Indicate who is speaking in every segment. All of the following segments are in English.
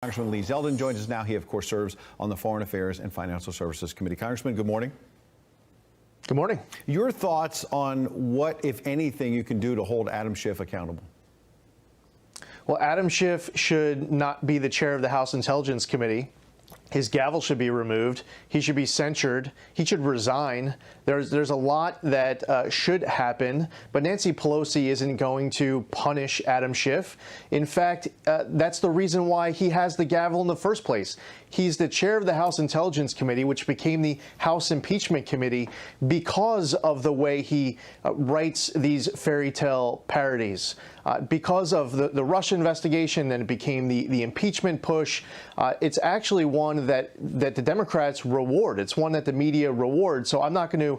Speaker 1: Congressman Lee Zeldin joins us now. He, of course, serves on the Foreign Affairs and Financial Services Committee. Congressman, good morning.
Speaker 2: Good morning.
Speaker 1: Your thoughts on what, if anything, you can do to hold Adam Schiff accountable?
Speaker 2: Well, Adam Schiff should not be the chair of the House Intelligence Committee. His gavel should be removed. He should be censured. He should resign. There's a lot that should happen, but Nancy Pelosi isn't going to punish Adam Schiff. In fact, that's the reason why he has the gavel in the first place. He's the chair of the House Intelligence Committee, which became the House Impeachment Committee, because of the way he writes these fairy tale parodies. Because of the Russia investigation, then it became the impeachment push. It's actually one that the Democrats reward. It's one that the media rewards. So I'm not going to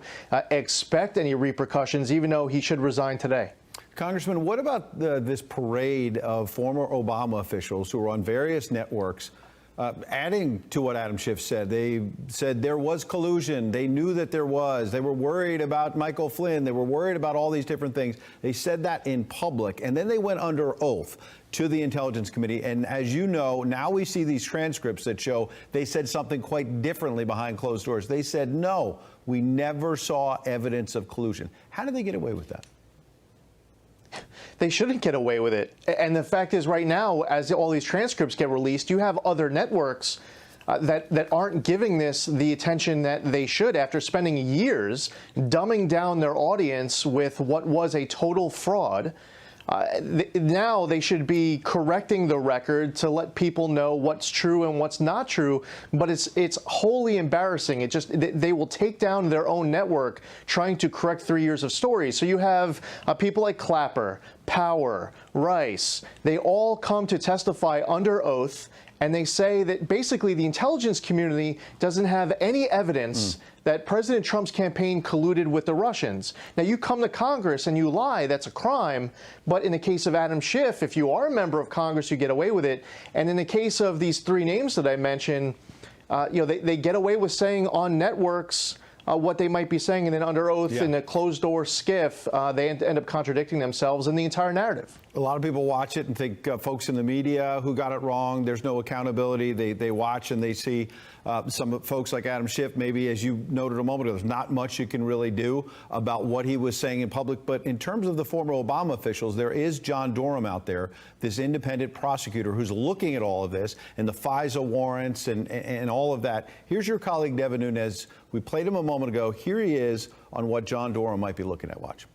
Speaker 2: expect any repercussions, even though he should resign today.
Speaker 1: Congressman, what about this parade of former Obama officials who are on various networks adding to what Adam Schiff said? They said there was collusion. They knew that there was. They were worried about Michael Flynn. They were worried about all these different things. They said that in public, and then they went under oath to the Intelligence Committee. And as you know, now we see these transcripts that show they said something quite differently behind closed doors. They said, no, we never saw evidence of collusion. How did they get away with that?
Speaker 2: They shouldn't get away with it. And the fact is, right now, as all these transcripts get released, you have other networks that aren't giving this the attention that they should, after spending years dumbing down their audience with what was a total fraud. Now they should be correcting the record to let people know what's true and what's not true, but it's wholly embarrassing. They will take down their own network trying to correct 3 years of stories. So you have people like Clapper, Power, Rice. They all come to testify under oath, and they say that basically the intelligence community doesn't have any evidence that President Trump's campaign colluded with the Russians. Now, you come to Congress and you lie, that's a crime. But in the case of Adam Schiff, if you are a member of Congress, you get away with it. And in the case of these three names that I mentioned, they get away with saying on networks what they might be saying, and then under oath in a closed-door skiff, they end up contradicting themselves in the entire narrative.
Speaker 1: A lot of people watch it and think folks in the media who got it wrong, there's no accountability. They watch and they see some folks like Adam Schiff, maybe, as you noted a moment ago, there's not much you can really do about what he was saying in public. But in terms of the former Obama officials, there is John Durham out there, this independent prosecutor who's looking at all of this and the FISA warrants and all of that. Here's your colleague, Devin Nunes. We played him a moment ago. Here he is on what John Durham might be looking at. Watch.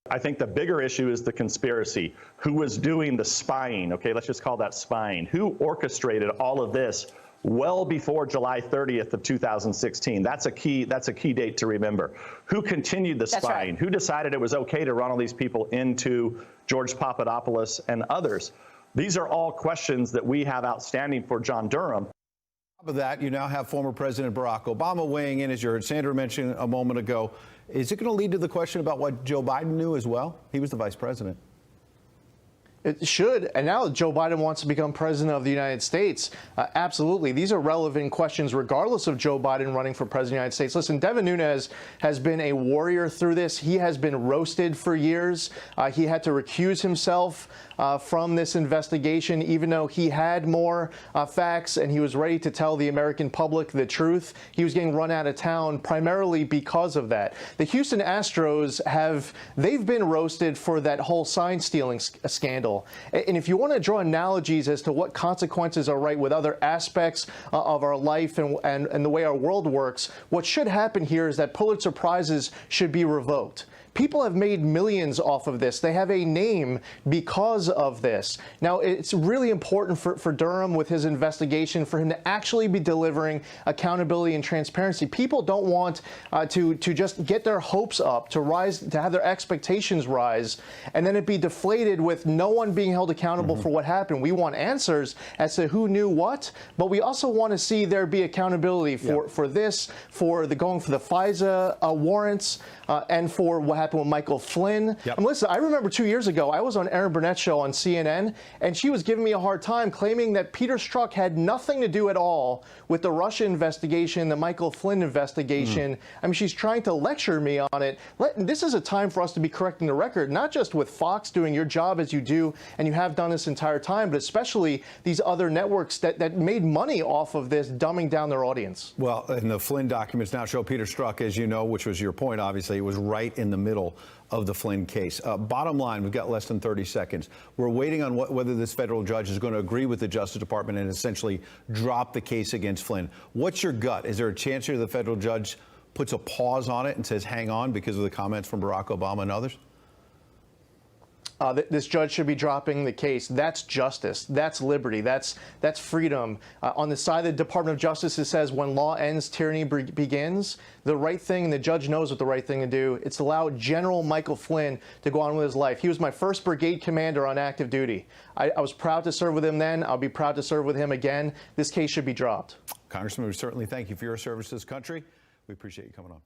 Speaker 3: I think the bigger issue is the conspiracy. Who was doing the spying? Okay, let's just call that spying. Who orchestrated all of this well before July 30th of 2016? That's a key date to remember. Who continued the spying? Right. Who decided it was okay to run all these people into George Papadopoulos and others? These are all questions that we have outstanding for John Durham.
Speaker 1: Of that, you now have former President Barack Obama weighing in, as you heard Sandra mention a moment ago. Is it going to lead to the question about what Joe Biden knew as well? He was the vice president.
Speaker 2: It should. And now Joe Biden wants to become president of the United States. Absolutely. These are relevant questions regardless of Joe Biden running for president of the United States. Listen, Devin Nunes has been a warrior through this. He has been roasted for years. He had to recuse himself from this investigation, even though he had more facts and he was ready to tell the American public the truth. He was getting run out of town primarily because of that. The Houston Astros they've been roasted for that whole sign stealing scandal. And if you want to draw analogies as to what consequences are right with other aspects of our life and the way our world works, what should happen here is that Pulitzer Prizes should be revoked. People have made millions off of this. They have a name because of this. Now, it's really important for Durham with his investigation for him to actually be delivering accountability and transparency. People don't want to just get their hopes up, to have their expectations rise, and then it be deflated with no one being held accountable for what happened. We want answers as to who knew what, but we also want to see there be accountability for this, for going for the FISA warrants, and for what happened with Michael Flynn.
Speaker 1: Yep.
Speaker 2: Listen, I remember 2 years ago, I was on Erin Burnett's show on CNN, and she was giving me a hard time, claiming that Peter Strzok had nothing to do at all with the Russia investigation, the Michael Flynn investigation. I mean, she's trying to lecture me on it. This is a time for us to be correcting the record, not just with Fox doing your job as you do, and you have done this entire time, but especially these other networks that made money off of this, dumbing down their audience.
Speaker 1: Well, and the Flynn documents now show Peter Strzok, as you know, which was your point, obviously, was right in the middle of the Flynn case. Bottom line, we've got less than 30 seconds. We're waiting on whether this federal judge is going to agree with the Justice Department and essentially drop the case against Flynn. What's your gut? Is there a chance here the federal judge puts a pause on it and says, hang on, because of the comments from Barack Obama and others?
Speaker 2: This judge should be dropping the case. That's justice. That's liberty. That's freedom. On the side of the Department of Justice, it says when law ends, tyranny begins. The right thing, and the judge knows what the right thing to do, it's to allow General Michael Flynn to go on with his life. He was my first brigade commander on active duty. I was proud to serve with him then. I'll be proud to serve with him again. This case should be dropped.
Speaker 1: Congressman, we certainly thank you for your service to this country. We appreciate you coming on.